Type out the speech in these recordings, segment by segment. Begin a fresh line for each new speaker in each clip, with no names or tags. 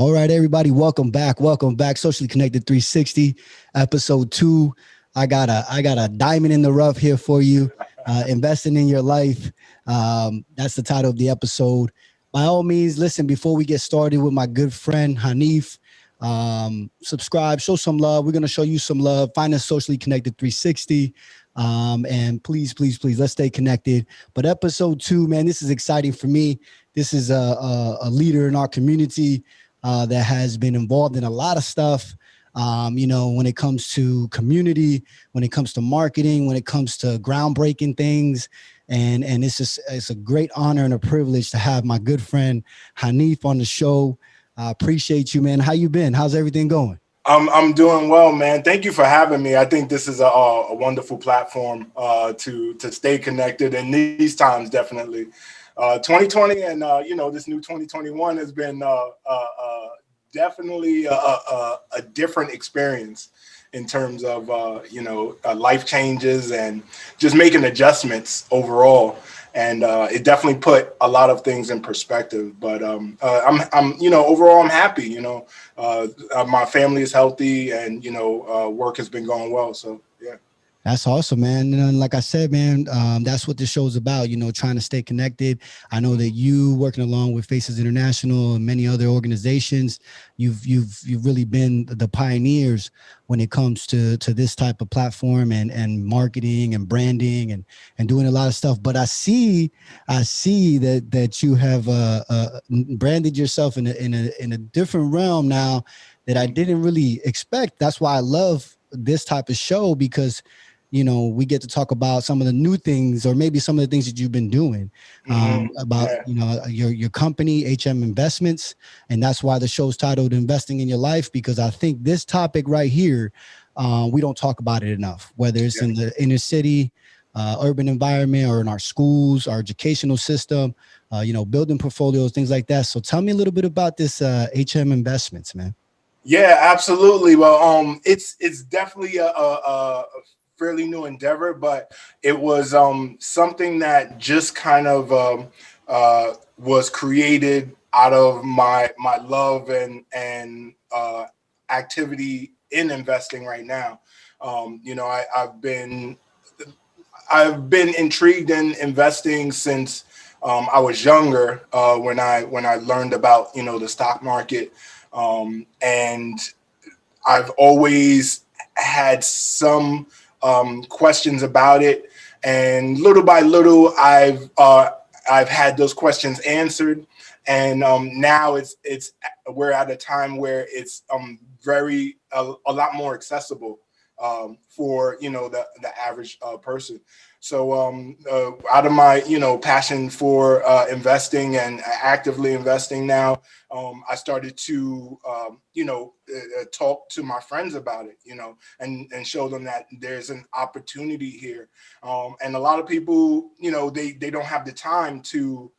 All right, everybody, welcome back. Welcome back. Socially Connected 360, episode 2. I got a diamond in the rough here for you. Investing in your life. That's the title of the episode. By all means, listen, before we get started with my good friend Haneef, subscribe, show some love. We're going to show you some love. Find us Socially Connected 360. And please, let's stay connected. But episode 2, man, this is exciting for me. This is a leader in our community that has been involved in a lot of stuff. When it comes to community, when it comes to marketing, when it comes to groundbreaking things. And it's a great honor and a privilege to have my good friend Haneef on the show. I appreciate you, man. How you been? How's everything going?
I'm doing well, man. Thank you for having me. I think this is a wonderful platform to stay connected in these times, definitely. 2020 and this new 2021 has been definitely a different experience in terms of life changes and just making adjustments overall. And it definitely put a lot of things in perspective. But I'm overall I'm happy. My family is healthy, and work has been going well. So yeah.
That's awesome, man. And like I said, man, that's what this show's about, trying to stay connected. I know that you working along with Faces International and many other organizations, you've really been the pioneers when it comes to this type of platform and marketing and branding and doing a lot of stuff. But I see that you have branded yourself in a different realm now that I didn't really expect. That's why I love this type of show, because we get to talk about some of the new things, or maybe some of the things that you've been doing about, your company, HM Investments. And that's why the show's titled Investing in Your Life, because I think this topic right here, we don't talk about it enough, whether it's in the inner city, urban environment, or in our schools, our educational system, building portfolios, things like that. So tell me a little bit about this HM Investments, man.
Yeah, absolutely. Well, it's definitely a fairly new endeavor, but it was something that just kind of was created out of my love and activity in investing right now. I've been intrigued in investing since I was younger, when I learned about the stock market, and I've always had some questions about it, and little by little I've had those questions answered, and now we're at a time where it's very a lot more accessible for the average person. So out of my passion for investing and actively investing now, I started to talk to my friends about it, and show them that there's an opportunity here. And a lot of people, they don't have the time to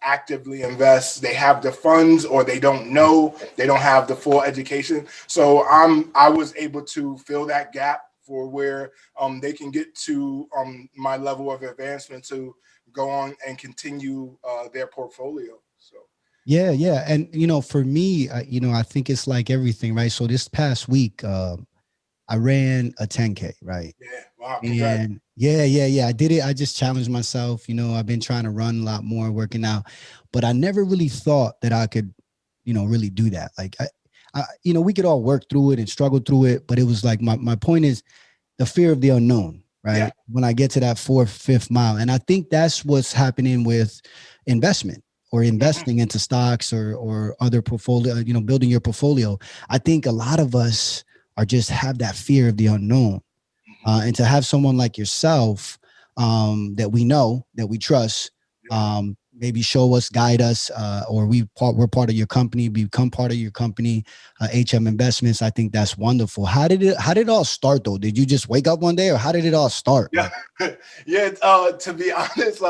actively invest. They have the funds, or they don't know, they don't have the full education. So I was able to fill that gap for where they can get to my level of advancement to go on and continue their portfolio. So
Yeah. And, for me, I think it's like everything, right? So this past week, I ran a 10K, right?
yeah, wow, congrats.
And yeah. I did it. I just challenged myself. I've been trying to run a lot more, working out, but I never really thought that I could, really do that. Like, we could all work through it and struggle through it, but it was like, my point is the fear of the unknown, right?
Yeah.
When I get to that fourth, fifth mile. And I think that's what's happening with investment, or investing into stocks, or other portfolio, building your portfolio. I think a lot of us are just have that fear of the unknown. And to have someone like yourself, that we know, that we trust, maybe show us, guide us, or we're part of your company, become part of your company, HM Investments. I think that's wonderful. How did it all start, though? Did you just wake up one day, or how did it all start?
Yeah, yeah. To be honest,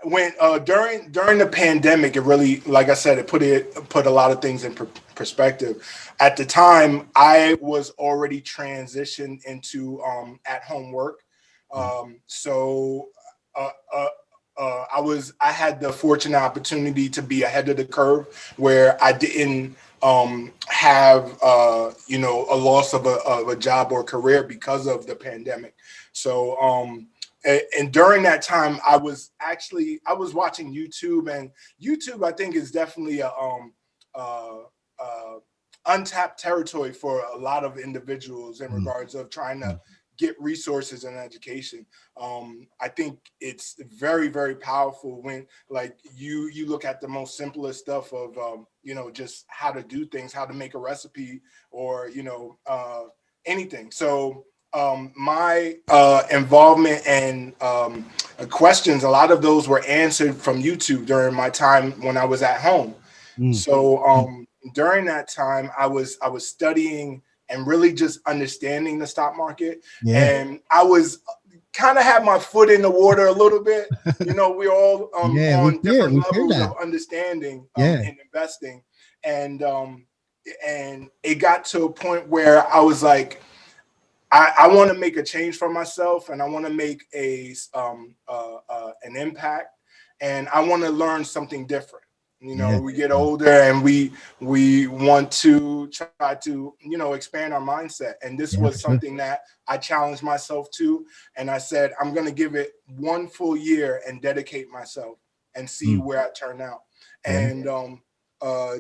when during the pandemic, it really, like I said, it put a lot of things in perspective. At the time, I was already transitioned into at home work, so. I had the fortunate opportunity to be ahead of the curve, where I didn't have a loss of a job or career because of the pandemic. So and during that time, I was watching YouTube, and YouTube I think is definitely a uh, uh, untapped territory for a lot of individuals in
Mm,
regards of trying to
mm.
get resources and education. I think it's very, very powerful when like you look at the most simplest stuff of just how to do things, how to make a recipe, or anything. So my involvement and questions, a lot of those were answered from YouTube during my time when I was at home.
Mm,
So
mm.
during that time, I was studying and really just understanding the stock market,
Yeah.
and I was kind of had my foot in the water a little bit. We're all
Yeah,
on different
we fear
levels of
that.
understanding
Yeah.
in investing, and it got to a point where I was like, I want to make a change for myself, and I want to make an impact, and I want to learn something different.
Yeah.
We get
Yeah.
older, and we want to try to expand our mindset. And this
Yeah,
was
for sure.
something that I challenged myself to, and I said I'm going to give it 1 full year and dedicate myself and see
Mm.
where I turn out.
Yeah.
And uh,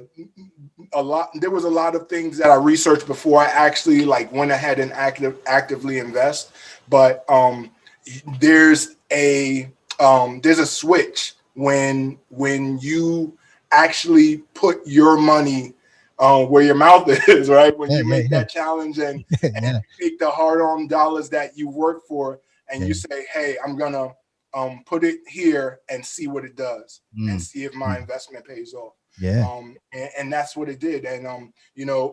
there was a lot of things that I researched before I actually like went ahead and actively invest. But there's a there's a switch when you actually put your money where your mouth is, right? When
Yeah.
you
Yeah.
make
Yeah.
that challenge and
Yeah.
you take the hard-earned dollars that you work for, and you
Yeah.
say, hey, I'm gonna put it here and see what it does, and
Mm.
see if my
Mm.
investment pays off.
Yeah.
And that's what it did. And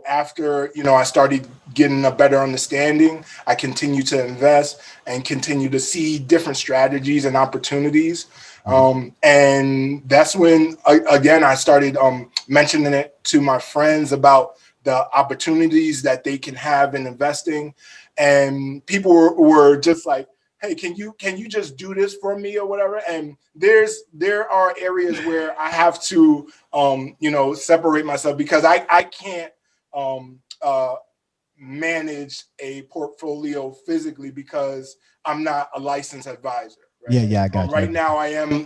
after I started getting a better understanding, I continued to invest and continue to see different strategies and opportunities.
Mm.
And that's when again I started mentioning it to my friends about the opportunities that they can have in investing, and people were just like, hey, can you just do this for me or whatever. And there are areas where I have to separate myself, because I can't manage a portfolio physically because I'm not a licensed advisor, right?
Yeah. Yeah. I got you.
Right now I am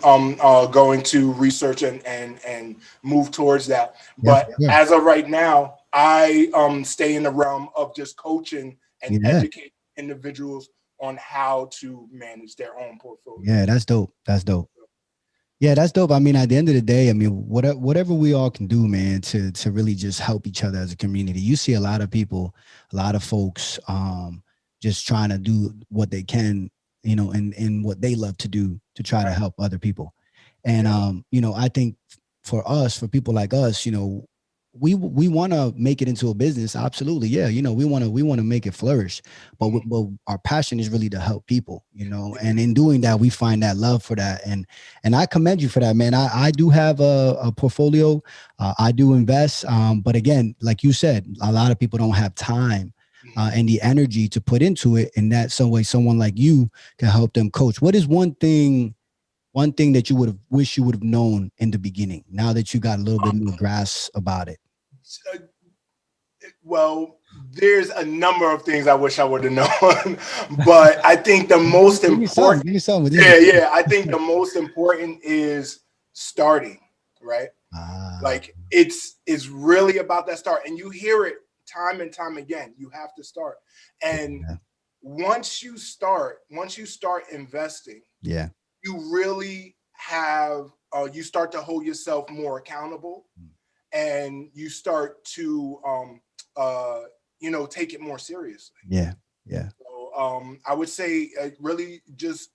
going to research and move towards that,
Yeah, for
but
sure.
as of right now I stay in the realm of just coaching and
Yeah.
educating individuals on how to manage their own portfolio.
Yeah. That's dope. That's dope. Yeah, that's dope. I mean, at the end of the day, I mean, whatever we all can do, man, to really just help each other as a community. You see a lot of people, a lot of folks, just trying to do what they can, in what they love to do to try to
Right.
help other people. And
Yeah.
I think for us, for people like us, we want to make it into a business. Absolutely, yeah. We want to make it flourish, but
Mhm.
but our passion is really to help people.
Yeah.
And in doing that, we find that love for that, and I commend you for that, man. I do have a portfolio. I do invest, but again, like you said, a lot of people don't have time.
Mhm.
And the energy to put into it, and that some way someone like you can help them coach. What is one thing that you would have wished you would have known in the beginning, now that you got a little bit more grasp about it?
Uh, well, there's a number of things I wish I would have known, but I think the most
Give me some.
important,
Give me some. This
yeah,
is
yeah, I think the most important is starting, right?
ah,
Like it's really about that start, and you hear it time and time again. You have to start, and
yeah,
once you start investing,
yeah,
you really have you start to hold yourself more accountable, and you start to take it more seriously.
yeah, yeah,
So I would say really just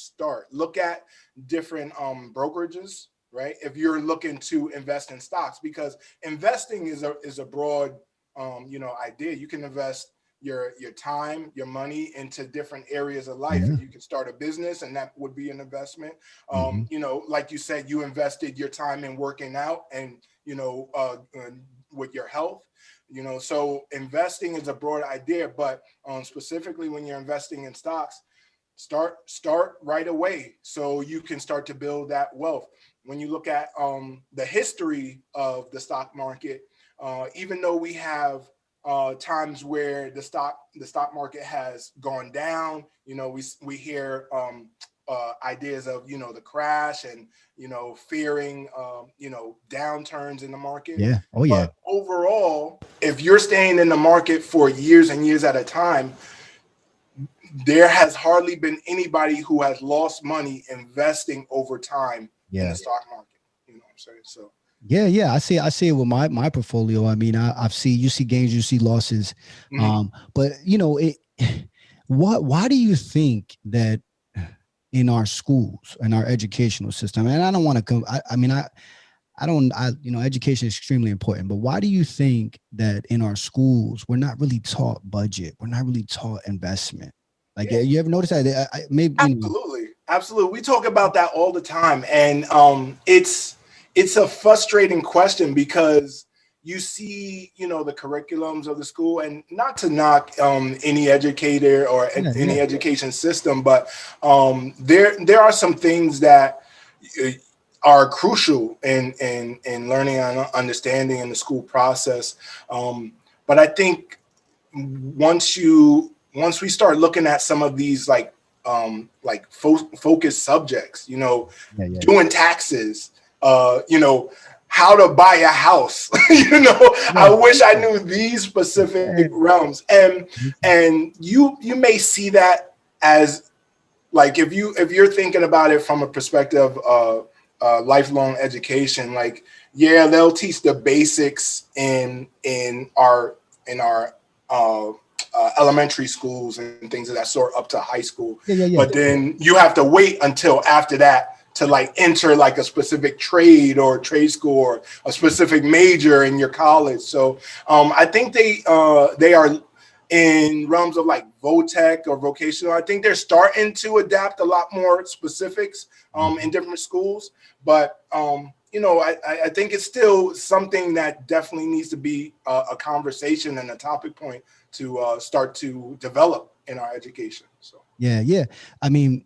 start. Look at different brokerages, right? If you're looking to invest in stocks, because investing is a broad idea. You can invest your time, your money into different areas of life.
yeah.
You can start a business, and that would be an investment.
Hmm.
Like you said, you invested your time in working out, and with your health. So investing is a broad idea, but specifically when you're investing in stocks, start right away so you can start to build that wealth. When you look at the history of the stock market, even though we have times where the stock market has gone down, we hear ideas of the crash and fearing downturns in the market.
Yeah. Oh yeah.
But overall, if you're staying in the market for years and years at a time, there has hardly been anybody who has lost money investing over time in
Yeah.
the stock market. You know what I'm saying? So
Yeah. I see it with my portfolio. I mean, I've seen, you see gains, you see losses.
mhm.
But it why do you think that in our schools and our educational system, and I don't want to come, I mean, I don't, education is extremely important, but why do you think that in our schools, we're not really taught budget? We're not really taught investment. Like,
Yeah,
you ever notice that? Maybe,
absolutely. We talk about that all the time, and it's a frustrating question because you see, the curriculums of the school, and not to knock any educator or
yeah,
any
yeah,
education system, but there are some things that uh, are crucial in learning and understanding in the school process. But I think once we start looking at some of these focused subjects,
yeah, yeah,
doing taxes, how to buy a house,
yeah,
I wish I knew these specific realms. And you may see that as, like, if you're thinking about it from a perspective of lifelong education, like, yeah, they'll teach the basics in our elementary schools and things of that sort up to high school,
yeah, yeah, yeah.
but then you have to wait until after that to like enter like a specific trade or trade school or a specific major in your college. So I think they are in realms of like VOTEC or vocational. I think they're starting to adapt a lot more specifics in different schools, but I think it's still something that definitely needs to be a conversation and a topic point to start to develop in our education. So
Yeah, yeah. I mean,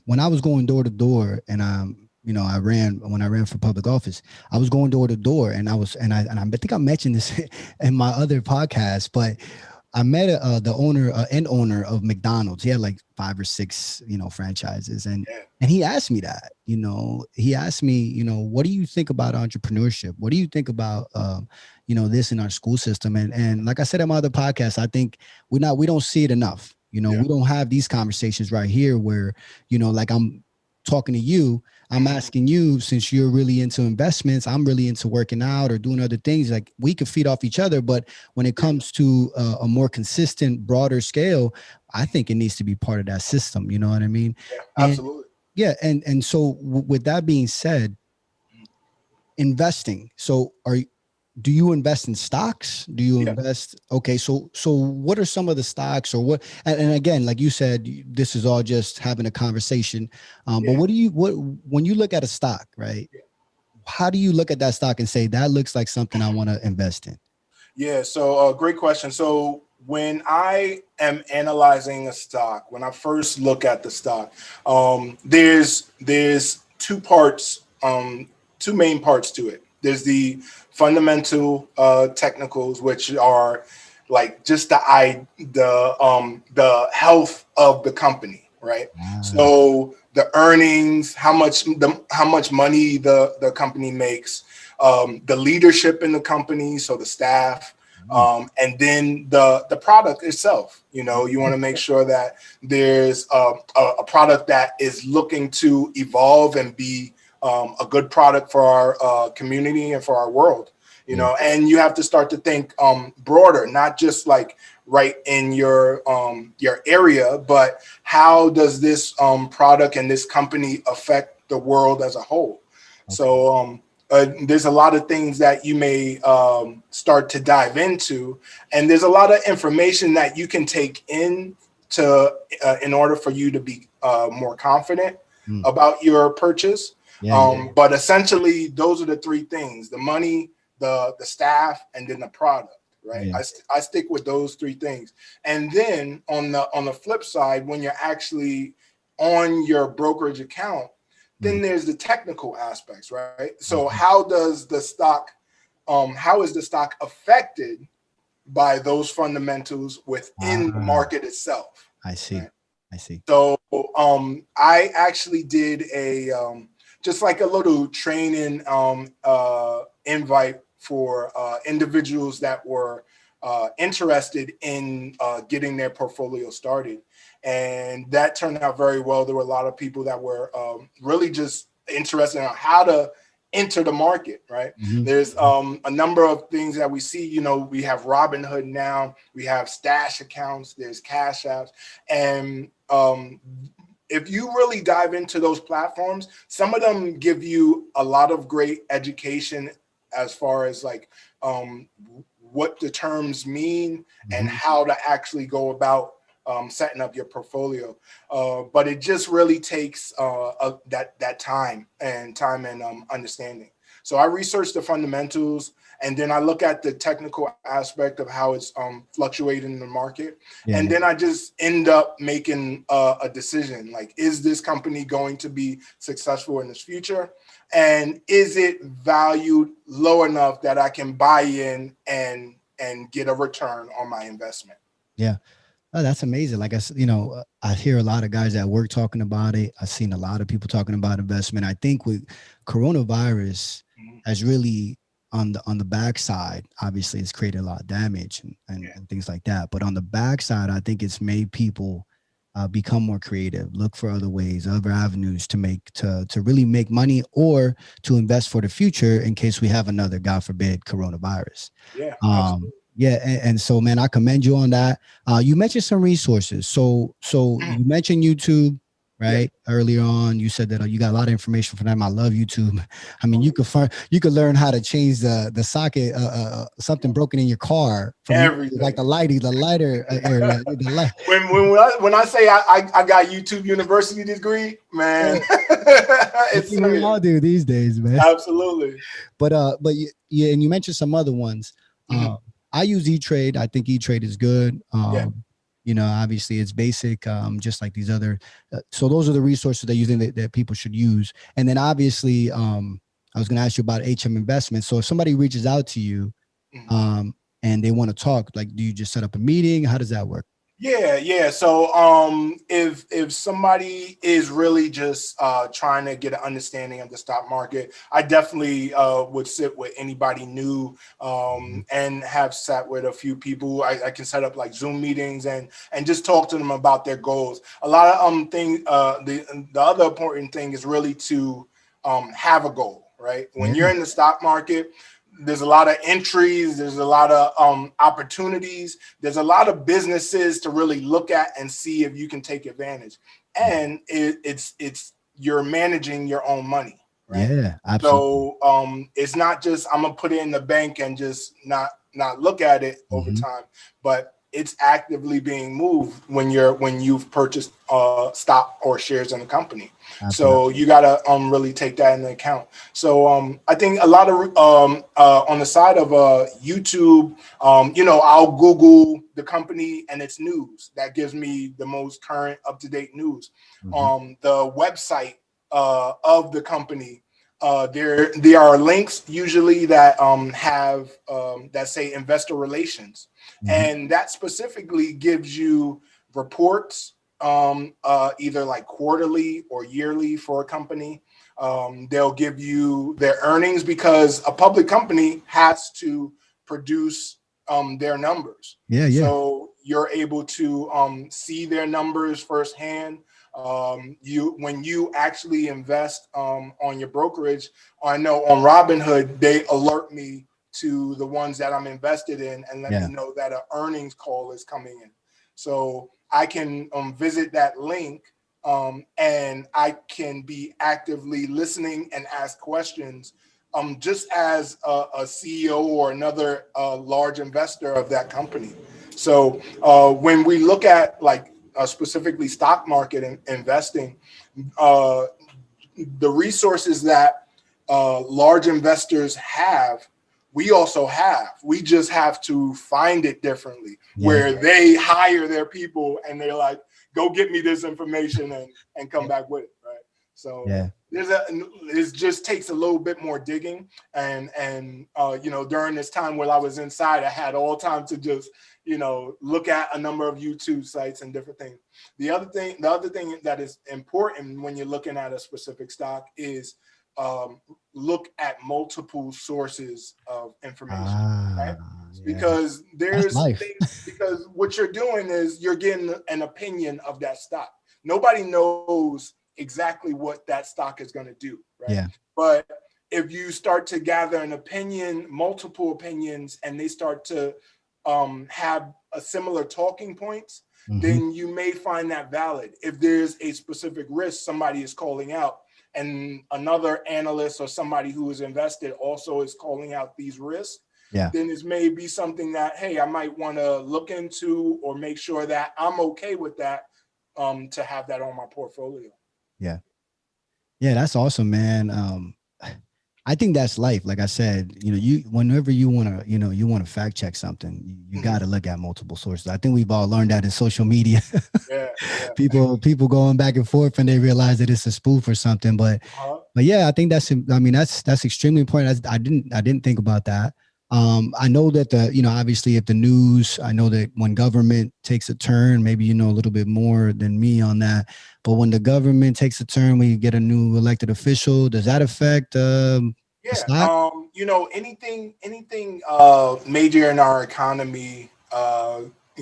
when I was going door to door, and when I ran for public office, I was going door to door, and I think I mentioned this in my other podcast, but I met the owner and owner of McDonald's. He had like 5 or 6, franchises,
yeah,
and he asked me that. He asked me, what do you think about entrepreneurship? What do you think about, this in our school system? And like I said in my other podcast, I think we don't see it enough.
yeah,
We don't have these conversations right here where, like I'm talking to you, I'm
mhm,
asking you, since you're really into investments, I'm really into working out or doing other things. Like, we could feed off each other, but when it
yeah,
comes to a more consistent, broader scale, I think it needs to be part of that system. You know what I mean?
yeah,
And
absolutely.
yeah, and so with that being said, investing. So do you invest in stocks? Do you
Yeah,
invest? Okay, so what are some of the stocks, or what? And again, like you said, this is all just having a conversation. But
yeah,
what when you look at a stock, right?
yeah.
How do you look at that stock and say that looks like something I want to invest in?
Yeah, so great question. So when I am analyzing a stock, when I first look at the stock, there's two main parts to it. There's the fundamental technicals, which are like just the health of the company, right?
Ah,
So the earnings, how much money the company makes, the leadership in the company, so the staff,
mm,
and then the product itself. You want to make sure that there's a product that is looking to evolve and be a good product for our community and for our world.
yeah,
And you have to start to think broader, not just like right in your area, but how does this product and this company affect the world as a whole?
okay,
So there's a lot of things that you may start to dive into, and there's a lot of information that you can take in order for you to be more confident
mm,
about your purchase.
yeah, yeah,
But essentially, those are the three things: the money, the staff, and then the product. Right.
yeah,
I stick with those three things. And then on the flip side, when you're actually on your brokerage account,
mm,
then there's the technical aspects, right? So
mhm,
how does the stock how is the stock affected by those fundamentals within the market itself.
I see.
Right?
I see.
So I actually did a just like a little training invite for individuals that were interested in getting their portfolio started. And that turned out very well. There were a lot of people that were really just interested in how to enter the market, right?
Mm-hmm.
There's a number of things that we see. You know, we have Robinhood now, we have stash accounts, there's cash apps, and if you really dive into those platforms, some of them give you a lot of great education as far as like what the terms mean and how to actually go about setting up your portfolio. But it just really takes that time and understanding. So I research the fundamentals, and then I look at the technical aspect of how it's fluctuating in the market.
Yeah.
And then I just end up making a decision, like, is this company going to be successful in this future? And is it valued low enough that I can buy in and get a return on my investment?
Yeah. Oh, that's amazing. Like I hear a lot of guys at work talking about it. I've seen a lot of people talking about investment. I think with coronavirus has really on the backside, obviously it's created a lot of damage and things like that. But on the backside, I think it's made people become more creative, look for other ways, other avenues to really make money or to invest for the future in case we have another, God forbid, coronavirus.
Yeah, absolutely.
Yeah, and so, man, I commend you on that. You mentioned some resources. So you mentioned YouTube, right? Yeah. Earlier on, you said that you got a lot of information from them. I love YouTube. I mean, you could learn how to change the socket, something broken in your car from
everything,
like the lighter area.
When I say I got YouTube University degree, man,
it's we all do these days, man.
Absolutely.
But yeah, and you mentioned some other ones. I use E-Trade. I think E-Trade is good. You know, obviously it's basic, just like these other. So those are the resources that you think that people should use. And then obviously, I was going to ask you about HM Investments. So if somebody reaches out to you, and they want to talk, like, do you just set up a meeting? How does that work?
Yeah. So if somebody is really just trying to get an understanding of the stock market, I definitely would sit with anybody new and have sat with a few people. I can set up like Zoom meetings and just talk to them about their goals. A lot of things. The other important thing is really to have a goal, right? When you're in the stock market, there's a lot of entries. There's a lot of opportunities. There's a lot of businesses to really look at and see if you can take advantage. And it's you're managing your own money, right?
Yeah, absolutely.
So it's not just I'm gonna put it in the bank and just not look at it over time, but it's actively being moved when you've purchased stock or shares in a company. Absolutely. So you gotta really take that into account. So I think a lot of on the side of YouTube, I'll Google the company and its news. That gives me the most current, up-to-date news. The website of the company. There are links usually that have that say investor relations, and that specifically gives you reports either like quarterly or yearly for a company. They'll give you their earnings because a public company has to produce their numbers. So you're able to see their numbers firsthand. When you actually invest on your brokerage, I know on Robinhood, they alert me to the ones that I'm invested in and let me know that an earnings call is coming in. So I can visit that link and I can be actively listening and ask questions just as a CEO or another large investor of that company. So when we look at like specifically stock market and investing, the resources that large investors have, we also have. We just have to find it differently, where they hire their people and they're like, go get me this information and come back with it, right? So
Yeah.
it just takes a little bit more digging, and during this time while I was inside, I had all time to just look at a number of YouTube sites and different things. The other thing that is important when you're looking at a specific stock is look at multiple sources of information, right?
Yeah.
Because
That's
there's
life.
things, because what you're doing is you're getting an opinion of that stock. Nobody knows exactly what that stock is going to do, right?
Yeah.
But if you start to gather an opinion, multiple opinions, and they start to have a similar talking points,
Mm-hmm.
then you may find that valid. If there's a specific risk somebody is calling out, and another analyst or somebody who is invested also is calling out these risks,
Yeah.
then this may be something that, hey, I might want to look into or make sure that I'm okay with that, to have that on my portfolio.
Yeah. Yeah. That's awesome, man. I think that's life. Like I said, whenever you want to, you want to fact check something, you got to look at multiple sources. I think we've all learned that in social media.
Yeah,
people going back and forth and they realize that it's a spoof or something. But yeah, I think that's extremely important. I didn't think about that. I know that obviously if the news, I know that when government takes a turn, maybe you know a little bit more than me on that. But when the government takes a turn, we get a new elected official. Does that affect the
Yeah.
stock?
Anything major in our economy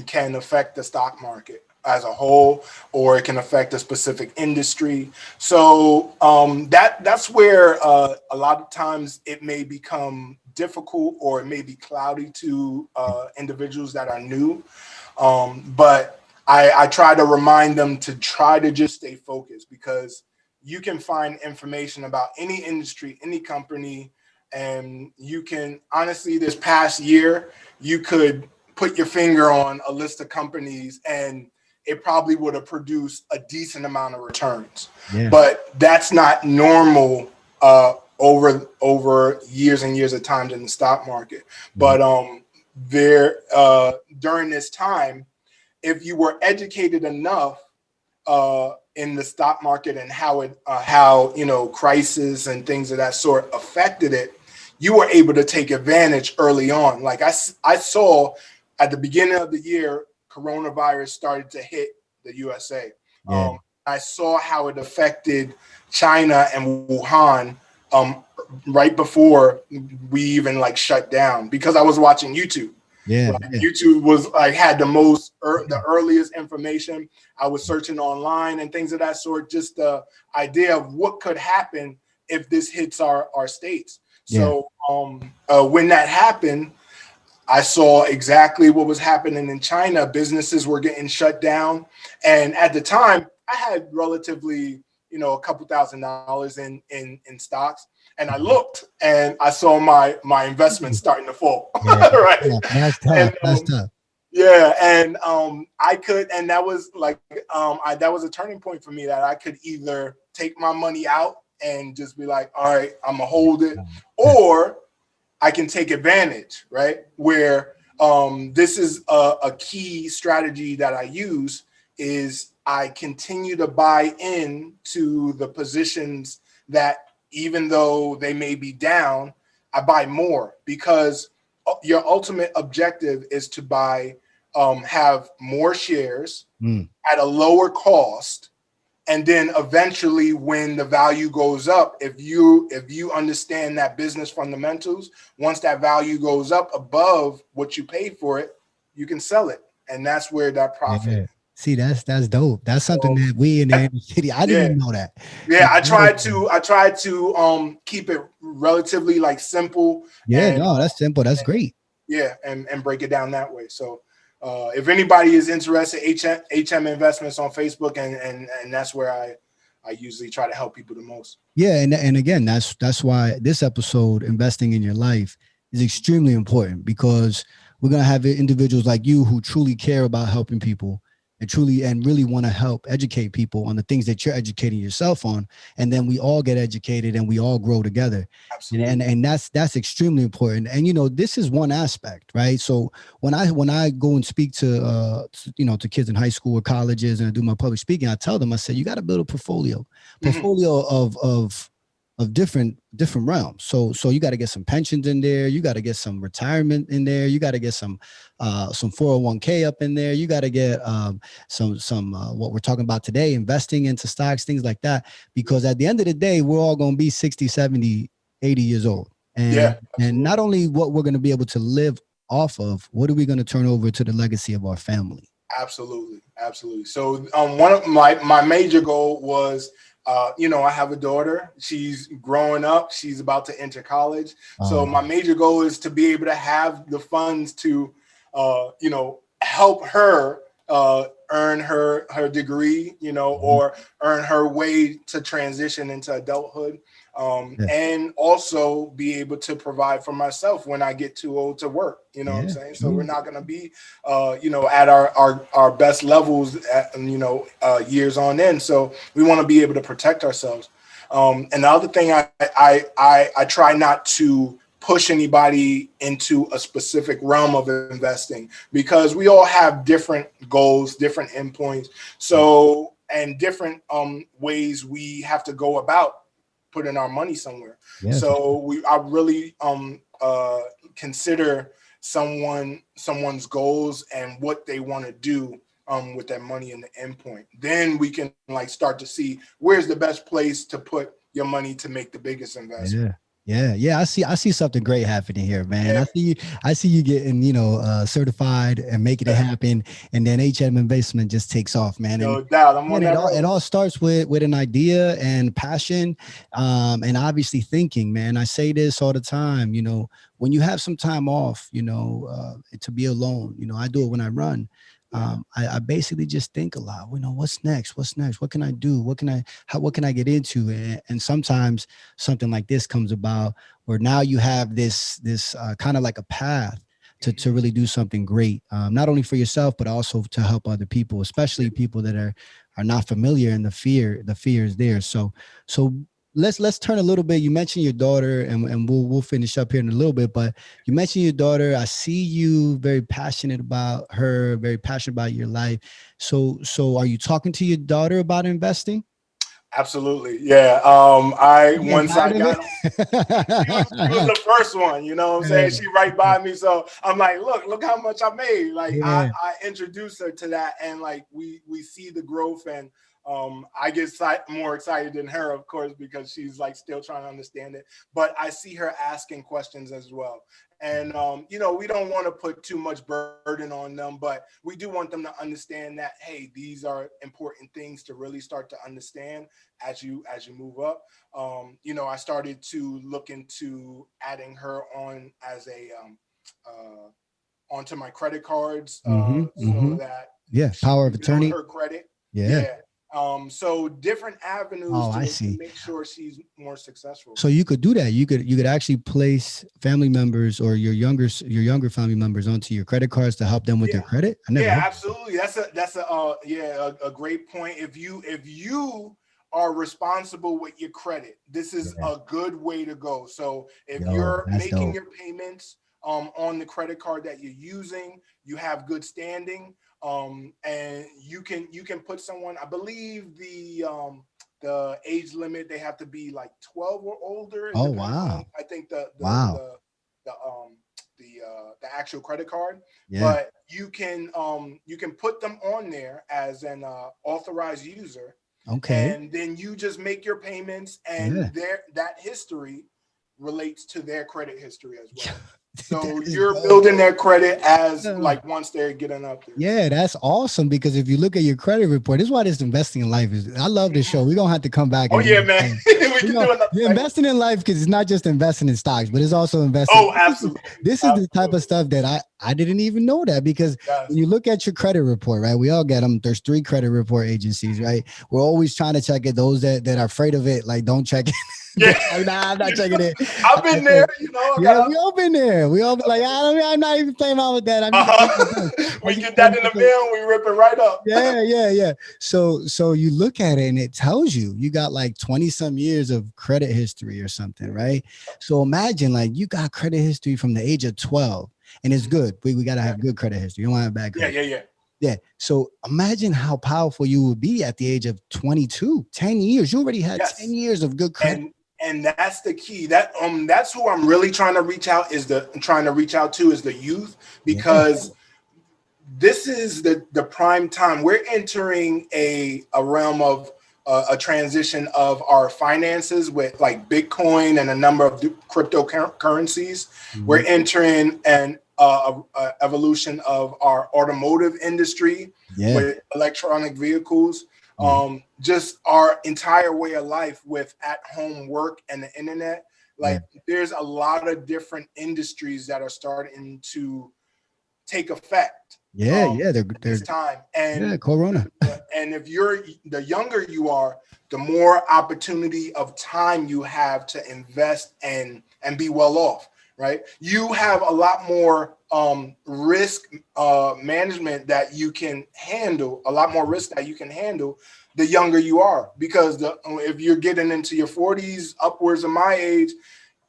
can affect the stock market as a whole, or it can affect a specific industry. So that's where a lot of times it may become difficult, or it may be cloudy to individuals that are new. But I try to remind them to try to just stay focused, because you can find information about any industry, any company, and you can honestly, this past year, you could put your finger on a list of companies and it probably would have produced a decent amount of returns.
Yeah.
But that's not normal over years and years of times in the stock market. But during this time, if you were educated enough in the stock market and how crisis and things of that sort affected it, you were able to take advantage early on. Like I saw at the beginning of the year, coronavirus started to hit the USA.
Yeah.
I saw how it affected China and Wuhan right before we even shut down, because I was watching YouTube.
Yeah.
YouTube was had the earliest information. I was searching online and things of that sort, just the idea of what could happen if this hits our states. So when that happened, I saw exactly what was happening in China. Businesses were getting shut down. And at the time, I had relatively, a couple $1,000s in stocks. And I looked and I saw my investment starting to fall. Right.
Yeah, that's tough.
And,
That's tough.
yeah. And I could, and that was that was a turning point for me, that I could either take my money out and just be like, all right, I'm gonna hold it, or I can take advantage, right? Where this is a key strategy that I use is I continue to buy into the positions that, even though they may be down, I buy more, because your ultimate objective is to have more shares at a lower cost. And then eventually, when the value goes up, if you understand that business fundamentals, once that value goes up above what you paid for it, you can sell it, and that's where that profit.
Yeah. See, that's dope. That's something that we in the city. I didn't even know that.
Yeah, I tried to keep it relatively simple.
Yeah,
And
no, that's simple. That's great.
yeah, and break it down that way. So if anybody is interested, HM Investments on Facebook, and that's where I usually try to help people the most.
Yeah, and again, that's why this episode, investing in your life, is extremely important, because we're gonna have individuals like you who truly care about helping people, and really want to help educate people on the things that you're educating yourself on, and then we all get educated and we all grow together.
Absolutely.
And that's extremely important. And this is one aspect, right? So when I go and speak to to kids in high school or colleges, and I do my public speaking, I tell them, I say, you got to build a portfolio of different realms. So you got to get some pensions in there, you got to get some retirement in there, you got to get some 401k up in there, you got to get some what we're talking about today, investing into stocks, things like that, because at the end of the day, we're all going to be 60, 70, 80 years old.
Yeah,
And not
absolutely.
only what we're going to be able to live off of, what are we going to turn over to the legacy of our family?
Absolutely, absolutely. So, one of my major goal was, I have a daughter. She's growing up. She's about to enter college. So, my major goal is to be able to have the funds to, help her earn her degree, or earn her way to transition into adulthood.
Yeah.
And also be able to provide for myself when I get too old to work. You know what I'm
Yeah,
saying? So we're
true.
not going to be, at our best levels, years on end. So we want to be able to protect ourselves. And the other thing I try not to push anybody into a specific realm of investing, because we all have different goals, different endpoints. So, and different ways we have to go about putting our money somewhere.
Yeah, for sure.
So I really consider someone's goals and what they want to do with their money in the endpoint. Then we can start to see where's the best place to put your money to make the biggest investment.
Yeah. Yeah. I see something great happening here, man.
Yeah,
I see you getting, certified and making it happen. And then HM investment just takes off, man. And
no doubt. I'm on
man, it
that
all it
road.
all starts with an idea and passion, and obviously thinking, man. I say this all the time, when you have some time off, to be alone, I do it when I run.
Yeah.
I basically just think a lot. What's next? What's next? What can I do? What can I get into? And sometimes something like this comes about, where now you have this kind of like a path to really do something great, not only for yourself but also to help other people, especially people that are not familiar, and the fear is there. So let's turn a little bit. You mentioned your daughter, and we'll finish up here in a little bit, but you mentioned your daughter. I see you very passionate about her, very passionate about your life. So are you talking to your daughter about investing?
Absolutely. Yeah. I
You getting
once I
tired of
got she was
it?
the first one, you know what I'm saying? She right by me. So I'm like, look how much I made. Like
Yeah.
I introduced her to that, and we see the growth, and I get more excited than her, of course, because she's still trying to understand it. But I see her asking questions as well. And we don't want to put too much burden on them, but we do want them to understand that, hey, these are important things to really start to understand as you move up. I started to look into adding her on as a onto my credit cards,
Mm-hmm.
so
Mm-hmm.
that
Yeah.
she
Power of
can build
attorney.
her credit.
Yeah.
Yeah. So different avenues
Oh, I
to
see.
make sure she's more successful.
So you could do that. You could actually place family members or your younger family members onto your credit cards to help them with their
Yeah.
credit. I never
Yeah,
heard.
absolutely. That's a great point. If you are responsible with your credit, this is
Yeah.
a good way to go. So if
Yo,
you're
that's
making
dope.
your payments on the credit card that you're using, you have good standing, and you can put someone. I believe the age limit, they have to be 12 or older. It
Oh,
depends
wow.
on, I think,
Wow.
the actual credit card,
Yeah.
but you can put them on there as an authorized user,
Okay.
and then you just make your payments,
Yeah.
and that history relates to their credit history as well.
That
So
is
you're
dope.
building their credit as
Yeah.
once they're getting up there.
Yeah, that's awesome, because if you look at your credit report, this is why this investing in life is. I love this
Mhm.
show. We're gonna have to come back
Oh
and
yeah, man. We can do another
you're
segment.
investing in life, because it's not just investing in stocks, but it's also investing.
Oh, absolutely,
This is the type of
absolutely.
stuff that I didn't even know that, because when
Yes.
you look at your credit report, right? We all get them. There's 3 credit report agencies, right? We're always trying to check it. Those that are afraid of it, like, don't check it.
Yeah.
Like, nah, I'm not checking it.
I've
I
been there,
said,
you know. I
yeah,
got
we all been there. We all been like, I'm not even playing around with that. I'm just playing my gun. I
we
just
get
playing
that in
my
the
gun.
mail, we rip it right up.
Yeah. So you look at it and it tells you got like 20 some years of credit history or something, right? So imagine like you got credit history from the age of 12, and it's good. We got to
Yeah,
have good credit history. You don't have bad
yeah,
credit.
yeah, yeah.
Yeah. So imagine how powerful you would be at the age of 22, 10 years. You already had 10
Yes.
years of good credit.
And that's the key. That's who I'm really trying to reach out to is the youth,
Yeah.
because this is the prime time. We're entering a realm of a transition of our finances with like Bitcoin and a number of cryptocurrencies. We're
Mhm.
entering an evolution of our automotive industry
Yeah.
with electronic vehicles.
Yeah.
Just our entire way of life with at-home work and the internet.
Yeah.
Like, there's a lot of different industries that are starting to take effect
Yeah. Yeah.
at this time.
Yeah. Corona.
And if you're the younger you are, the more opportunity of time you have to invest and be well off, right? You have a lot more risk management that you can handle, a lot more risk that you can handle the younger you are, because if you're getting into your 40s, upwards of my age,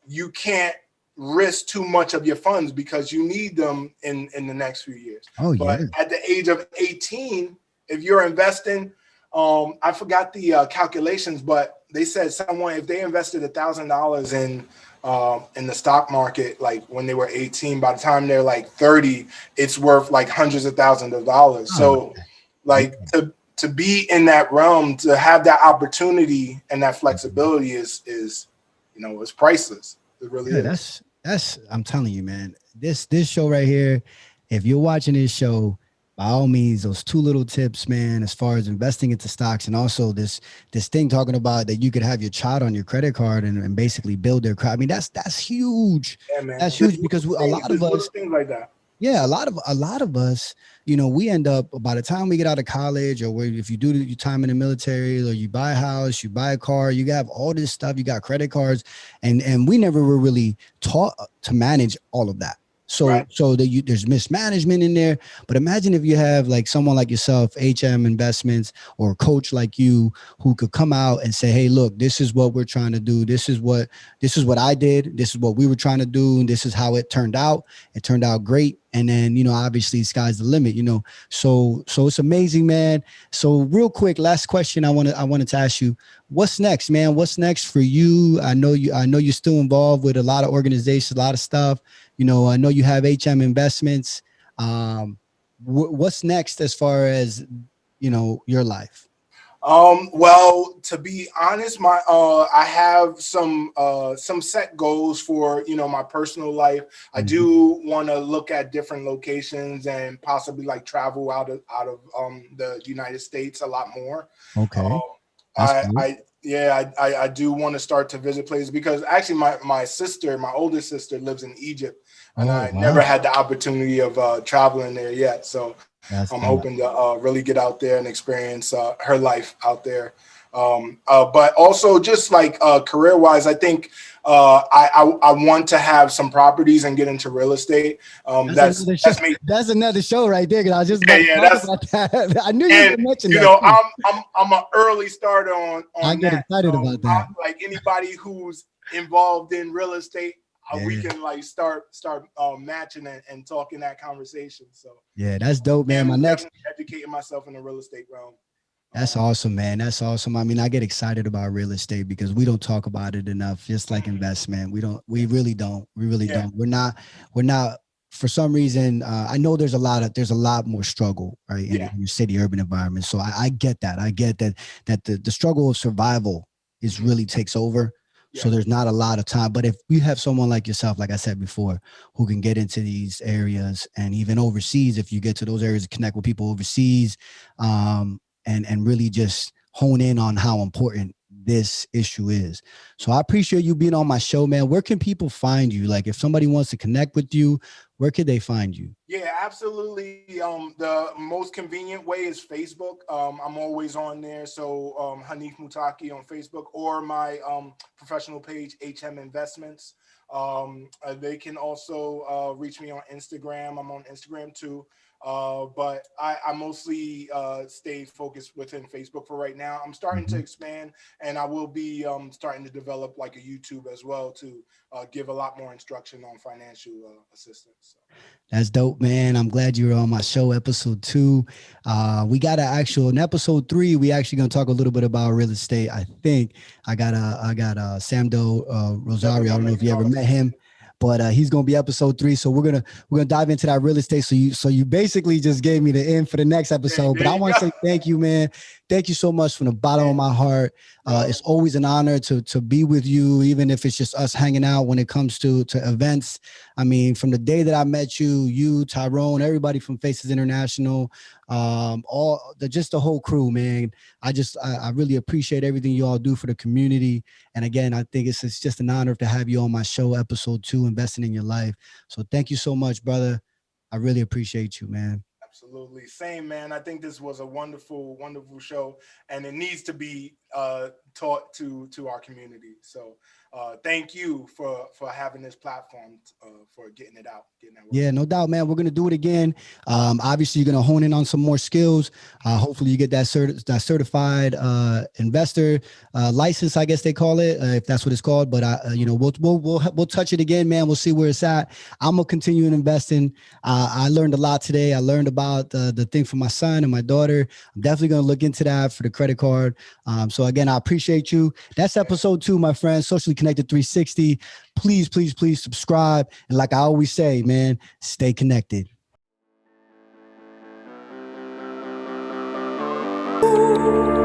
you can't risk too much of your funds because you need them in the next few years.
Oh, yeah.
But at the age of 18, if you're investing, I forgot the calculations, but they said someone, if they invested $1,000 in the stock market, like when they were 18, by the time they're like 30, it's worth like hundreds of thousands of dollars.
Oh,
So
yeah.
like to be in that realm, to have that opportunity and that flexibility is it's priceless. It really
Yeah,
is.
that's I'm telling you, man. This show right here, if you're watching this show, by all means, those two little tips, man, as far as investing into stocks, and also this thing talking about that you could have your child on your credit card and basically build their credit. I mean, that's huge.
Yeah, man.
That's huge because a lot of
Just little
us,
things like that.
yeah, a lot of us, we end up by the time we get out of college, or if you do your time in the military, or you buy a house, you buy a car, you have all this stuff, you got credit cards, and we never were really taught to manage all of that. So
Right.
there's mismanagement in there. But imagine if you have like someone like yourself, HM Investments, or a coach like you, who could come out and say, hey, look, this is what we're trying to do. This is what I did. This is what we were trying to do, and this is how it turned out. It turned out great. And then, obviously sky's the limit. So it's amazing, man. So real quick, last question I wanted to ask you, what's next, man? What's next for you? I know you're still involved with a lot of organizations, a lot of stuff. I know you have HM Investments. What's next as far as, your life?
Well, to be honest, I have some set goals for my personal life. I
Mhm.
do want to look at different locations and possibly like travel out of the United States a lot more.
Okay.
Um,
That's cool.
I do want to start to visit places, because actually my oldest sister lives in Egypt, and
Oh,
I never
wow.
had the opportunity of traveling there yet. So
That's
I'm
dope.
hoping to really get out there and experience her life out there. But also just like career wise, I think I want to have some properties and get into real estate.
That's
That's
another show.
that's me.
That's another show right there. 'Cause I was just
Yeah,
about to
yeah.
talk
That's
about that. I knew you were
and
gonna mention
you
that
know
too.
I'm an early starter on
I
on
get
that.
excited
So
about that.
like anybody who's involved in real estate, we
Yeah.
can like start matching and talking that conversation. So
Yeah, that's dope, man. My next
definitely educating myself in the real estate realm.
That's awesome, man. That's awesome. I mean, I get excited about real estate because we don't talk about it enough. Just like investment, we really don't. We really
Yeah,
don't. We're not. For some reason, I know there's a lot more struggle, right, in
yeah,
your city urban environment. So I get that. I get that the struggle of survival is
mhm,
really takes over.
yeah,
So there's not a lot of time. But if we have someone like yourself, like I said before, who can get into these areas and even overseas, if you get to those areas, connect with people overseas, and really just hone in on how important this issue is. So I appreciate you being on my show, man. Where can people find you? Like if somebody wants to connect with you, where could they find you?
Yeah, absolutely. The most convenient way is Facebook. I'm always on there. So Haneef Muttaqi on Facebook, or my professional page, HM Investments. They can also reach me on Instagram. I'm on Instagram too. But I mostly stay focused within Facebook for right now. I'm starting to expand, and I will be starting to develop like a YouTube as well to give a lot more instruction on financial assistance. So.
That's dope, man. I'm glad you were on my show, episode 2. We got in episode 3. We actually gonna talk a little bit about real estate. I think I got Samdo Rosario. I don't know if you ever met him, but he's gonna be episode 3. So we're gonna dive into that real estate. So you basically just gave me the end for the next episode. But I want to say thank you, man. Thank you so much from the bottom of my heart. It's always an honor to be with you, even if it's just us hanging out when it comes to events. I mean, from the day that I met you, Tyrone, everybody from Faces International, just the whole crew, man. I really appreciate everything you all do for the community. And again, I think it's just an honor to have you on my show, episode 2, investing in your life. So thank you so much, brother. I really appreciate you, man.
Absolutely. Same, man. I think this was a wonderful, wonderful show, and it needs to be taught to our community. So thank you for having this platform, for getting it out.
Yeah, no doubt, man. We're going to do it again. Obviously, you're going to hone in on some more skills. Hopefully you get that certified investor license, I guess they call it, if that's what it's called. But we'll touch it again, man. We'll see where it's at. I'm gonna continue investing. I learned a lot today. I learned about the thing for my son and my daughter. I'm definitely gonna look into that for the credit card. So again, I appreciate you. That's episode 2, my friends. Socially Connected 360. Please, please, please subscribe. And like I always say, man, stay connected. Ooh.